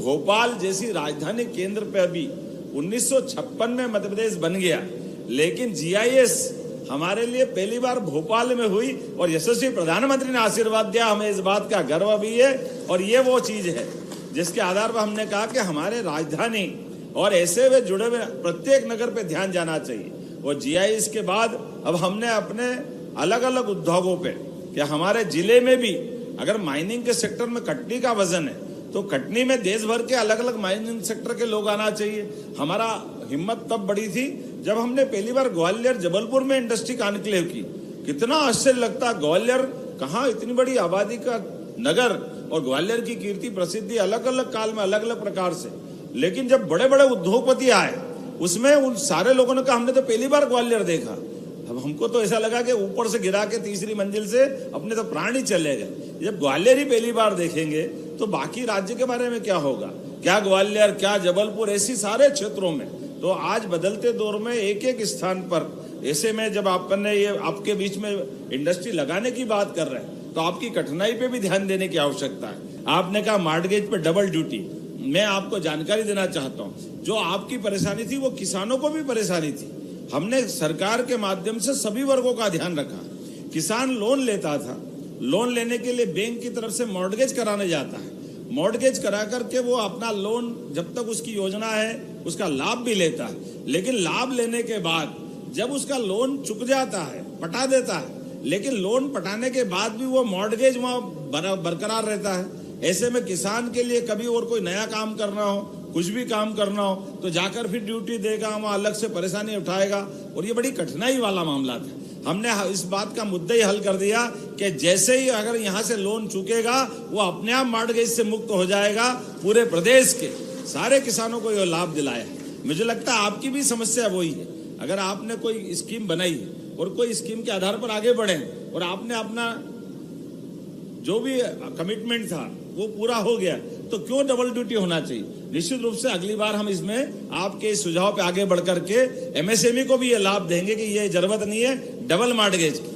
भोपाल जैसी राजधानी केंद्र पे अभी 1956 में मध्य प्रदेश बन गया, लेकिन जीआईएस हमारे लिए पहली बार भोपाल में हुई और यशस्वी प्रधानमंत्री ने आशीर्वाद दिया। हमें इस बात का गर्व भी है और ये वो चीज है जिसके आधार पर हमने कहा कि हमारे राजधानी और ऐसे में जुड़े हुए प्रत्येक नगर पे ध्यान जाना चाहिए। और जीआईएस के बाद अब हमने अपने अलग अलग उद्योगों पे कि हमारे जिले में भी अगर माइनिंग के सेक्टर में कटनी का वजन है तो कटनी में देश भर के अलग अलग माइनिंग सेक्टर के लोग आना चाहिए। हमारा हिम्मत तब बड़ी थी जब हमने पहली बार ग्वालियर जबलपुर में इंडस्ट्री कॉन्क्लेव की। कितना आश्चर्य लगता, ग्वालियर कहाँ इतनी बड़ी आबादी का नगर और ग्वालियर की कीर्ति प्रसिद्धि अलग अलग काल में अलग अलग प्रकार से, लेकिन जब बड़े बड़े उद्योगपति आए उसमें उन सारे लोगों ने कहा हमने तो पहली बार ग्वालियर देखा। अब हमको तो ऐसा लगा कि ऊपर से गिरा के तीसरी मंजिल से अपने तो प्राण ही चले गए। जब ग्वालियर ही पहली बार देखेंगे तो बाकी राज्य के बारे में क्या होगा, क्या ग्वालियर, क्या जबलपुर, ऐसी सारे क्षेत्रों में। तो आज बदलते दौर में एक एक स्थान पर ऐसे में जब आपने ये आपके बीच में इंडस्ट्री लगाने की बात कर रहे हैं तो आपकी कठिनाई पे भी ध्यान देने की आवश्यकता है। आपने कहा मॉर्गेज पे डबल ड्यूटी, मैं आपको जानकारी देना चाहता हूँ, जो आपकी परेशानी थी वो किसानों को भी परेशानी थी। हमने सरकार के माध्यम से सभी वर्गों का ध्यान रखा। किसान लोन लेता था, लोन लेने के लिए बैंक की तरफ से मॉर्गेज कराने जाता है, मॉर्गेज करा करके वो अपना लोन जब तक उसकी योजना है उसका लाभ भी लेता है, लेकिन लाभ लेने के बाद जब उसका लोन चुक जाता है, पटा देता है, लेकिन लोन पटाने के बाद भी वो मॉर्गेज वहाँ बरकरार रहता है। ऐसे में किसान के लिए कभी और कोई नया काम करना हो, कुछ भी काम करना हो तो जाकर फिर ड्यूटी देगा, वहाँ अलग से परेशानी उठाएगा और ये बड़ी कठिनाई वाला मामला था। हमने इस बात का मुद्दा ही हल कर दिया कि जैसे ही अगर यहाँ से लोन चुकेगा वो अपने आप मॉर्गेज से मुक्त हो जाएगा। पूरे प्रदेश के सारे किसानों को ये लाभ दिलाया। मुझे लगता है आपकी भी समस्या वही है। अगर आपने कोई स्कीम बनाई और कोई स्कीम के आधार पर आगे बढ़े और आपने अपना जो भी कमिटमेंट था वो पूरा हो गया तो क्यों डबल ड्यूटी होना चाहिए। निश्चित रूप से अगली बार हम इसमें आपके इस सुझाव पे आगे बढ़ करके एमएसएमई को भी ये लाभ देंगे कि ये जरूरत नहीं है डबल मॉर्गेज की।